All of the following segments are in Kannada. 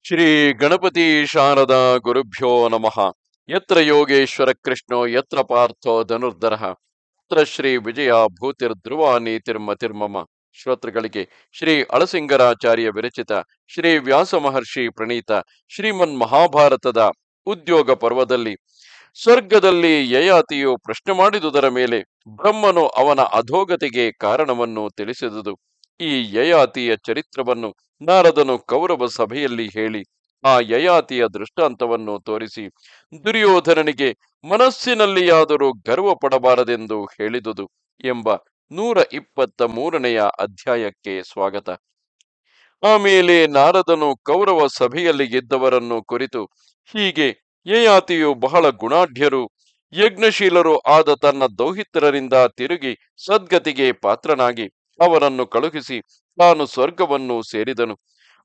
ಶ್ರೀ ಗಣಪತಿ ಶಾರದಾ ಗುರುಭ್ಯೋ ನಮಃ. ಯತ್ರ ಯೋಗೇಶ್ವರ ಕೃಷ್ಣೋ ಯತ್ರ ಪಾರ್ಥೋ ಧನುರ್ಧರಃ ಯತ್ರ ಶ್ರೀ ವಿಜಯ ಭೂತಿರ್ಧ್ರುವ ನೀತಿರ್ಮತಿರ್ಮಮ. ಶ್ರೋತೃಗಳಿಗೆ ಶ್ರೀ ಅಳಸಿಂಗರಾಚಾರ್ಯ ವಿರಚಿತ ಶ್ರೀ ವ್ಯಾಸ ಮಹರ್ಷಿ ಪ್ರಣೀತ ಶ್ರೀಮನ್ ಮಹಾಭಾರತದ ಉದ್ಯೋಗ ಪರ್ವದಲ್ಲಿ ಸ್ವರ್ಗದಲ್ಲಿ ಯಯಾತಿಯು ಪ್ರಶ್ನೆ ಮಾಡಿದುದರ ಮೇಲೆ ಬ್ರಹ್ಮನು ಅವನ ಅಧೋಗತಿಗೆ ಕಾರಣವನ್ನು ತಿಳಿಸಿದುದು. ಈ ಯಯಾತಿಯ ಚರಿತ್ರವನ್ನು ನಾರದನು ಕೌರವ ಸಭೆಯಲ್ಲಿ ಹೇಳಿ ಆ ಯಯಾತಿಯ ದೃಷ್ಟಾಂತವನ್ನು ತೋರಿಸಿ ದುರ್ಯೋಧನನಿಗೆ ಮನಸ್ಸಿನಲ್ಲಿಯಾದರೂ ಗರ್ವ ಪಡಬಾರದೆಂದು ಹೇಳಿದುದು ಎಂಬ 123ನೆಯ ಅಧ್ಯಾಯಕ್ಕೆ ಸ್ವಾಗತ. ಆಮೇಲೆ ನಾರದನು ಕೌರವ ಸಭೆಯಲ್ಲಿ ಇದ್ದವರನ್ನು ಕುರಿತು ಹೀಗೆ ಯಯಾತಿಯು ಬಹಳ ಗುಣಾಢ್ಯರು ಯಜ್ಞಶೀಲರು ಆದ ತನ್ನ ದೌಹಿತ್ರರಿಂದ ತಿರುಗಿ ಸದ್ಗತಿಗೆ ಪಾತ್ರನಾಗಿ ಅವರನ್ನು ಕಳುಹಿಸಿ ತಾನು ಸ್ವರ್ಗವನ್ನು ಸೇರಿದನು.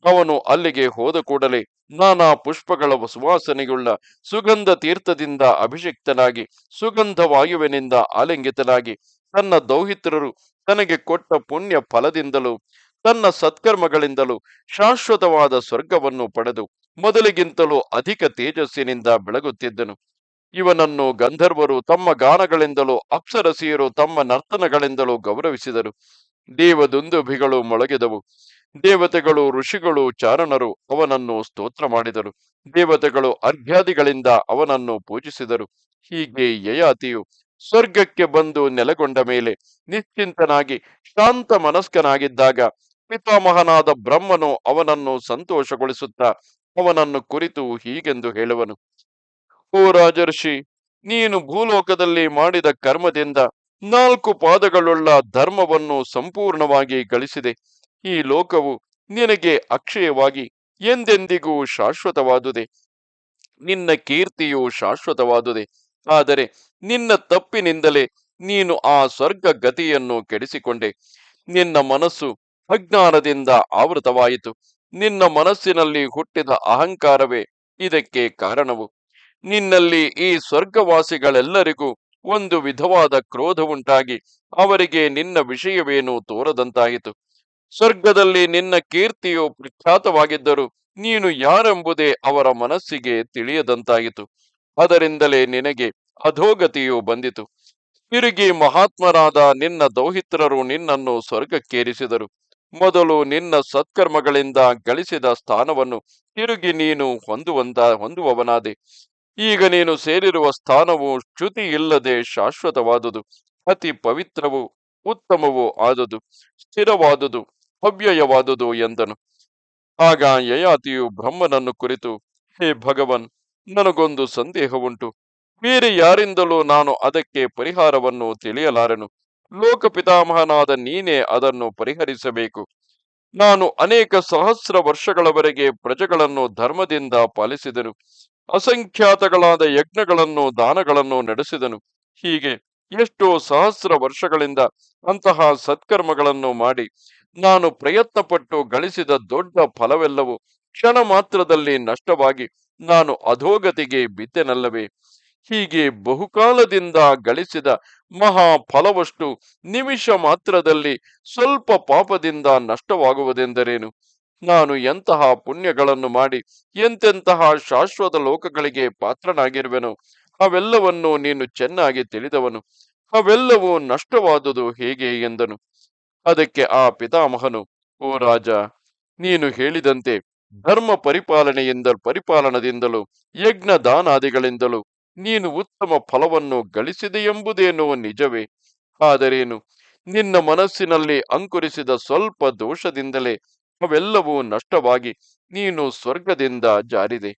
ಅವನು ಅಲ್ಲಿಗೆ ಹೋದ ಕೂಡಲೇ ನಾನಾ ಪುಷ್ಪಗಳ ಸುವಾಸನೆಯುಳ್ಳ ಸುಗಂಧ ತೀರ್ಥದಿಂದ ಅಭಿಷಿಕ್ತನಾಗಿ ಸುಗಂಧ ವಾಯುವಿನಿಂದ ಆಲಿಂಗಿತನಾಗಿ ತನ್ನ ದೌಹಿತ್ರರು ತನಗೆ ಕೊಟ್ಟ ಪುಣ್ಯ ಫಲದಿಂದಲೂ ತನ್ನ ಸತ್ಕರ್ಮಗಳಿಂದಲೂ ಶಾಶ್ವತವಾದ ಸ್ವರ್ಗವನ್ನು ಪಡೆದು ಮೊದಲಿಗಿಂತಲೂ ಅಧಿಕ ತೇಜಸ್ಸಿನಿಂದ ಬೆಳಗುತ್ತಿದ್ದನು. ಇವನನ್ನು ಗಂಧರ್ವರು ತಮ್ಮ ಗಾನಗಳಿಂದಲೂ ಅಪ್ಸರಸಿಯರು ತಮ್ಮ ನರ್ತನಗಳಿಂದಲೂ ಗೌರವಿಸಿದರು. ದೇವದುಂದುಭಿಗಳು ಮೊಳಗಿದವು. ದೇವತೆಗಳು, ಋಷಿಗಳು, ಚಾರಣರು ಅವನನ್ನು ಸ್ತೋತ್ರ ಮಾಡಿದರು. ದೇವತೆಗಳು ಅರ್ಘ್ಯಾದಿಗಳಿಂದ ಅವನನ್ನು ಪೂಜಿಸಿದರು. ಹೀಗೆ ಯಯಾತಿಯು ಸ್ವರ್ಗಕ್ಕೆ ಬಂದು ನೆಲೆಗೊಂಡ ಮೇಲೆ ನಿಶ್ಚಿಂತನಾಗಿ ಶಾಂತ ಮನಸ್ಕನಾಗಿದ್ದಾಗ ಪಿತಾಮಹನಾದ ಬ್ರಹ್ಮನು ಅವನನ್ನು ಸಂತೋಷಗೊಳಿಸುತ್ತಾ ಅವನನ್ನು ಕುರಿತು ಹೀಗೆಂದು ಹೇಳುವನು. ಓ ರಾಜರ್ಷಿ, ನೀನು ಭೂಲೋಕದಲ್ಲಿ ಮಾಡಿದ ಕರ್ಮದಿಂದ 4 ಪಾದಗಳುಳ್ಳ ಧರ್ಮವನ್ನು ಸಂಪೂರ್ಣವಾಗಿ ಗಳಿಸಿದೆ. ಈ ಲೋಕವು ನಿನಗೆ ಅಕ್ಷಯವಾಗಿ ಎಂದೆಂದಿಗೂ ಶಾಶ್ವತವಾದುದೆ. ನಿನ್ನ ಕೀರ್ತಿಯು ಶಾಶ್ವತವಾದುದೆ. ಆದರೆ ನಿನ್ನ ತಪ್ಪಿನಿಂದಲೇ ನೀನು ಆ ಸ್ವರ್ಗ ಗತಿಯನ್ನು ಕೆಡಿಸಿಕೊಂಡೆ. ನಿನ್ನ ಮನಸ್ಸು ಅಜ್ಞಾನದಿಂದ ಆವೃತವಾಯಿತು. ನಿನ್ನ ಮನಸ್ಸಿನಲ್ಲಿ ಹುಟ್ಟಿದ ಅಹಂಕಾರವೇ ಇದಕ್ಕೆ ಕಾರಣವು. ನಿನ್ನಲ್ಲಿ ಈ ಸ್ವರ್ಗವಾಸಿಗಳೆಲ್ಲರಿಗೂ ಒಂದು ವಿಧವಾದ ಕ್ರೋಧವುಂಟಾಗಿ ಅವರಿಗೆ ನಿನ್ನ ವಿಷಯವೇನು ತೋರದಂತಾಯಿತು. ಸ್ವರ್ಗದಲ್ಲಿ ನಿನ್ನ ಕೀರ್ತಿಯು ಪ್ರಖ್ಯಾತವಾಗಿದ್ದರೂ ನೀನು ಯಾರೆಂಬುದೇ ಅವರ ಮನಸ್ಸಿಗೆ ತಿಳಿಯದಂತಾಯಿತು. ಅದರಿಂದಲೇ ನಿನಗೆ ಅಧೋಗತಿಯು ಬಂದಿತು. ತಿರುಗಿ ಮಹಾತ್ಮರಾದ ನಿನ್ನ ದೌಹಿತ್ರರು ನಿನ್ನನ್ನು ಸ್ವರ್ಗಕ್ಕೇರಿಸಿದರು. ಮೊದಲು ನಿನ್ನ ಸತ್ಕರ್ಮಗಳಿಂದ ಗಳಿಸಿದ ಸ್ಥಾನವನ್ನು ತಿರುಗಿ ನೀನು ಹೊಂದುವವನಾದೆ. ಈಗ ನೀನು ಸೇರಿರುವ ಸ್ಥಾನವು ಚ್ಯುತಿ ಇಲ್ಲದೆ ಶಾಶ್ವತವಾದುದು, ಅತಿ ಪವಿತ್ರವೂ ಉತ್ತಮವೂ ಆದುದು, ಸ್ಥಿರವಾದುದು, ಅವ್ಯಯವಾದುದು ಎಂದನು. ಆಗ ಯಯಾತಿಯು ಬ್ರಹ್ಮನನ್ನು ಕುರಿತು, ಹೇ ಭಗವನ್, ನನಗೊಂದು ಸಂದೇಹವುಂಟು. ಬೇರೆ ಯಾರಿಂದಲೂ ನಾನು ಅದಕ್ಕೆ ಪರಿಹಾರವನ್ನು ತಿಳಿಯಲಾರೆನು. ಲೋಕಪಿತಾಮಹನಾದ ನೀನೇ ಅದನ್ನು ಪರಿಹರಿಸಬೇಕು. ನಾನು ಅನೇಕ ಸಹಸ್ರ ವರ್ಷಗಳವರೆಗೆ ಪ್ರಜೆಗಳನ್ನು ಧರ್ಮದಿಂದ ಪಾಲಿಸಿದನು. ಅಸಂಖ್ಯಾತಗಳಾದ ಯಜ್ಞಗಳನ್ನು ದಾನಗಳನ್ನು ನಡೆಸಿದನು. ಹೀಗೆ ಎಷ್ಟೋ ಸಹಸ್ರ ವರ್ಷಗಳಿಂದ ಅಂತಹ ಸತ್ಕರ್ಮಗಳನ್ನು ಮಾಡಿ ನಾನು ಪ್ರಯತ್ನಪಟ್ಟು ಗಳಿಸಿದ ದೊಡ್ಡ ಫಲವೆಲ್ಲವೂ ಕ್ಷಣ ಮಾತ್ರದಲ್ಲಿ ನಷ್ಟವಾಗಿ ನಾನು ಅಧೋಗತಿಗೆ ಬಿದ್ದೆನಲ್ಲವೇ? ಹೀಗೆ ಬಹುಕಾಲದಿಂದ ಗಳಿಸಿದ ಮಹಾ ಫಲವಷ್ಟು ನಿಮಿಷ ಮಾತ್ರದಲ್ಲಿ ಸ್ವಲ್ಪ ಪಾಪದಿಂದ ನಷ್ಟವಾಗುವುದೆಂದರೇನು? ನಾನು ಎಂತಹ ಪುಣ್ಯಗಳನ್ನು ಮಾಡಿ ಎಂತೆಂತಹ ಶಾಶ್ವತ ಲೋಕಗಳಿಗೆ ಪಾತ್ರನಾಗಿರುವೆನು ಅವೆಲ್ಲವನ್ನು ನೀನು ಚೆನ್ನಾಗಿ ತಿಳಿದವನು. ಅವೆಲ್ಲವೂ ನಷ್ಟವಾದುದು ಹೇಗೆ ಎಂದನು. ಅದಕ್ಕೆ ಆ ಪಿತಾಮಹನು, ಓ ರಾಜ, ನೀನು ಹೇಳಿದಂತೆ ಧರ್ಮ ಪರಿಪಾಲನದಿಂದಲೂ ಯಜ್ಞ ದಾನಾದಿಗಳಿಂದಲೂ ನೀನು ಉತ್ತಮ ಫಲವನ್ನು ಗಳಿಸಿದೆಯೆಂಬುದೇನೋ ನಿಜವೇ. ಆದರೇನು, ನಿನ್ನ ಮನಸ್ಸಿನಲ್ಲಿ ಅಂಕುರಿಸಿದ ಸ್ವಲ್ಪ ದೋಷದಿಂದಲೇ ಅವೆಲ್ಲವೂ ನಷ್ಟವಾಗಿ ನೀನು ಸ್ವರ್ಗದಿಂದ ಜಾರಿದೆ.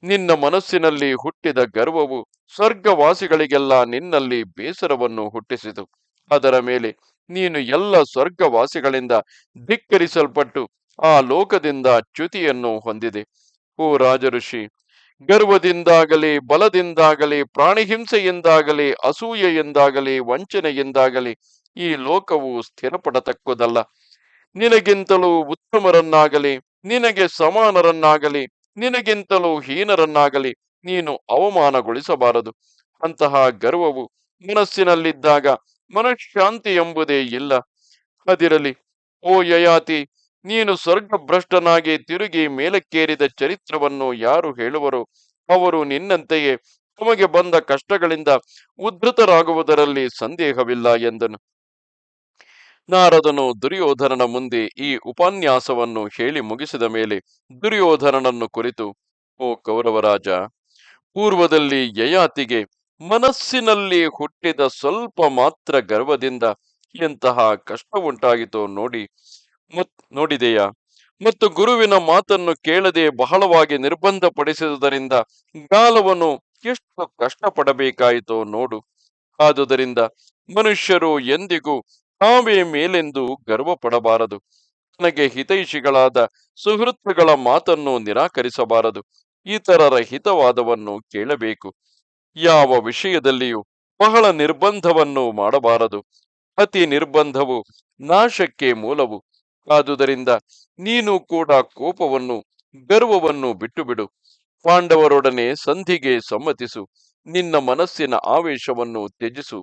ನಿನ್ನ ಮನಸ್ಸಿನಲ್ಲಿ ಹುಟ್ಟಿದ ಗರ್ವವು ಸ್ವರ್ಗವಾಸಿಗಳಿಗೆಲ್ಲ ನಿನ್ನಲ್ಲಿ ಬೇಸರವನ್ನು ಹುಟ್ಟಿಸಿತು. ಅದರ ಮೇಲೆ ನೀನು ಎಲ್ಲ ಸ್ವರ್ಗವಾಸಿಗಳಿಂದ ಧಿಕ್ಕರಿಸಲ್ಪಟ್ಟು ಆ ಲೋಕದಿಂದ ಚ್ಯುತಿಯನ್ನು ಹೊಂದಿದೆ. ಓ ರಾಜಋಷಿ, ಗರ್ವದಿಂದಾಗಲಿ ಬಲದಿಂದಾಗಲಿ ಪ್ರಾಣಿಹಿಂಸೆಯಿಂದಾಗಲಿ ಅಸೂಯೆಯಿಂದಾಗಲಿ ವಂಚನೆಯಿಂದಾಗಲಿ ಈ ಲೋಕವು ಸ್ಥಿರಪಡತಕ್ಕುದಲ್ಲ. ನಿನಗಿಂತಲೂ ಉತ್ತಮರನ್ನಾಗಲಿ ನಿನಗೆ ಸಮಾನರನ್ನಾಗಲಿ ನಿನಗಿಂತಲೂ ಹೀನರನ್ನಾಗಲಿ ನೀನು ಅವಮಾನಗೊಳಿಸಬಾರದು. ಅಂತಹ ಗರ್ವವು ಮನಸ್ಸಿನಲ್ಲಿದ್ದಾಗ ಮನಃಶಾಂತಿ ಎಂಬುದೇ ಇಲ್ಲ. ಅದಿರಲಿ, ಓ ಯಯಾತಿ, ನೀನು ಸ್ವರ್ಗಭ್ರಷ್ಟನಾಗಿ ತಿರುಗಿ ಮೇಲಕ್ಕೇರಿದ ಚರಿತ್ರವನ್ನು ಯಾರು ಹೇಳುವರೋ ಅವರು ನಿನ್ನಂತೆಯೇ ತಮಗೆ ಬಂದ ಕಷ್ಟಗಳಿಂದ ಉದ್ಧತರಾಗುವುದರಲ್ಲಿ ಸಂದೇಹವಿಲ್ಲ ಎಂದನು. ನಾರದನು ದುರ್ಯೋಧನನ ಮುಂದೆ ಈ ಉಪನ್ಯಾಸವನ್ನು ಹೇಳಿ ಮುಗಿಸಿದ ಮೇಲೆ ದುರ್ಯೋಧನನನ್ನು ಕುರಿತು, ಓ ಕೌರವರಾಜ, ಪೂರ್ವದಲ್ಲಿ ಯಯಾತಿಗೆ ಮನಸ್ಸಿನಲ್ಲಿ ಹುಟ್ಟಿದ ಸ್ವಲ್ಪ ಮಾತ್ರ ಗರ್ವದಿಂದ ಎಂತಹ ಕಷ್ಟ ಉಂಟಾಗಿತೋ ನೋಡಿದೆಯಾ? ಮತ್ತು ಗುರುವಿನ ಮಾತನ್ನು ಕೇಳದೆ ಬಹಳವಾಗಿ ನಿರ್ಬಂಧ ಪಡಿಸಿದುದರಿಂದ ಗಾಲವನು ಎಷ್ಟು ಕಷ್ಟಪಡಬೇಕಾಯಿತೋ ನೋಡು. ಆದುದರಿಂದ ಮನುಷ್ಯರು ಎಂದಿಗೂ ತಾವೇ ಮೇಲೆಂದು ಗರ್ವ ಪಡಬಾರದು. ತನಗೆ ಹಿತೈಷಿಗಳಾದ ಸುಹೃತ್ತುಗಳ ಮಾತನ್ನು ನಿರಾಕರಿಸಬಾರದು. ಇತರರ ಹಿತವಾದವನ್ನು ಕೇಳಬೇಕು. ಯಾವ ವಿಷಯದಲ್ಲಿಯೂ ಬಹಳ ನಿರ್ಬಂಧವನ್ನು ಮಾಡಬಾರದು. ಅತಿ ನಿರ್ಬಂಧವು ನಾಶಕ್ಕೆ ಮೂಲವು. ಆದುದರಿಂದ ನೀನು ಕೂಡ ಕೋಪವನ್ನು ಗರ್ವವನ್ನು ಬಿಟ್ಟು ಬಿಡು. ಪಾಂಡವರೊಡನೆ ಸಂಧಿಗೆ ಸಮ್ಮತಿಸು. ನಿನ್ನ ಮನಸ್ಸಿನ ಆವೇಶವನ್ನು ತ್ಯಜಿಸು.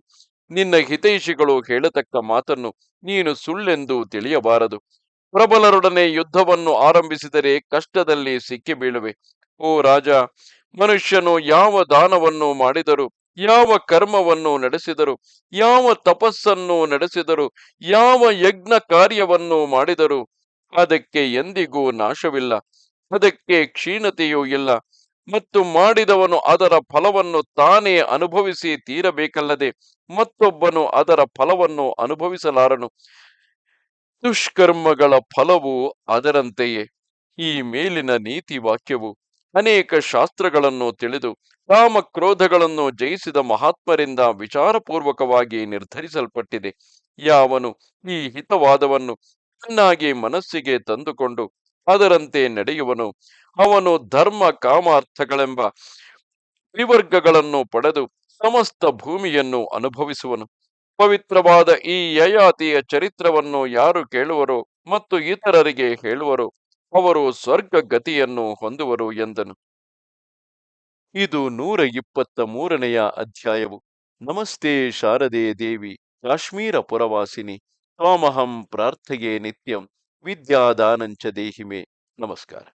ನಿನ್ನ ಹಿತೈಷಿಗಳು ಹೇಳತಕ್ಕ ಮಾತನ್ನು ನೀನು ಸುಳ್ಳೆಂದು ತಿಳಿಯಬಾರದು. ಪ್ರಬಲರೊಡನೆ ಯುದ್ಧವನ್ನು ಆರಂಭಿಸಿದರೆ ಕಷ್ಟದಲ್ಲಿ ಸಿಕ್ಕಿ ಬೀಳುವೆ. ಓ ರಾಜ, ಮನುಷ್ಯನು ಯಾವ ದಾನವನ್ನು ಮಾಡಿದರು, ಯಾವ ಕರ್ಮವನ್ನು ನಡೆಸಿದರು, ಯಾವ ತಪಸ್ಸನ್ನು ನಡೆಸಿದರು, ಯಾವ ಯಜ್ಞ ಕಾರ್ಯವನ್ನು ಮಾಡಿದರು ಅದಕ್ಕೆ ಎಂದಿಗೂ ನಾಶವಿಲ್ಲ, ಅದಕ್ಕೆ ಕ್ಷೀಣತೆಯೂ ಇಲ್ಲ. ಮತ್ತು ಮಾಡಿದವನು ಅದರ ಫಲವನ್ನು ತಾನೇ ಅನುಭವಿಸಿ ತೀರಬೇಕಲ್ಲದೆ ಮತ್ತೊಬ್ಬನು ಅದರ ಫಲವನ್ನು ಅನುಭವಿಸಲಾರನು. ದುಷ್ಕರ್ಮಗಳ ಫಲವು ಅದರಂತೆಯೇ. ಈ ಮೇಲಿನ ನೀತಿ ವಾಕ್ಯವು ಅನೇಕ ಶಾಸ್ತ್ರಗಳನ್ನು ತಿಳಿದು ಕಾಮ ಕ್ರೋಧಗಳನ್ನು ಜಯಿಸಿದ ಮಹಾತ್ಮರಿಂದ ವಿಚಾರಪೂರ್ವಕವಾಗಿ ನಿರ್ಧರಿಸಲ್ಪಟ್ಟಿದೆ. ಯಾವನು ಈ ಹಿತವಾದವನ್ನು ಚೆನ್ನಾಗಿ ಮನಸ್ಸಿಗೆ ತಂದುಕೊಂಡು ಅದರಂತೆ ನಡೆಯುವನು, ಅವನು ಧರ್ಮ ಕಾಮಾರ್ಥಗಳೆಂಬ ವಿವರ್ಗಗಳನ್ನು ಪಡೆದು ಸಮಸ್ತ ಭೂಮಿಯನ್ನು ಅನುಭವಿಸುವನು. ಪವಿತ್ರವಾದ ಈ ಯಯಾತಿಯ ಚರಿತ್ರವನ್ನು ಯಾರು ಕೇಳುವರೋ ಮತ್ತು ಇತರರಿಗೆ ಹೇಳುವರೋ ಅವರು ಸ್ವರ್ಗ ಗತಿಯನ್ನು ಹೊಂದುವರು ಎಂದನು. ಇದು 123ನೆಯ ಅಧ್ಯಾಯವು. ನಮಸ್ತೆ ಶಾರದೆ ದೇವಿ, ಕಾಶ್ಮೀರ ಪುರವಾಸಿನಿ, ತ್ವಾಮಹಂ ಪ್ರಾರ್ಥೆಯೇ ನಿತ್ಯಂ, ವಿದ್ಯಾದಾನಂಚ ದೇಹಿಮೆ. ನಮಸ್ಕಾರ.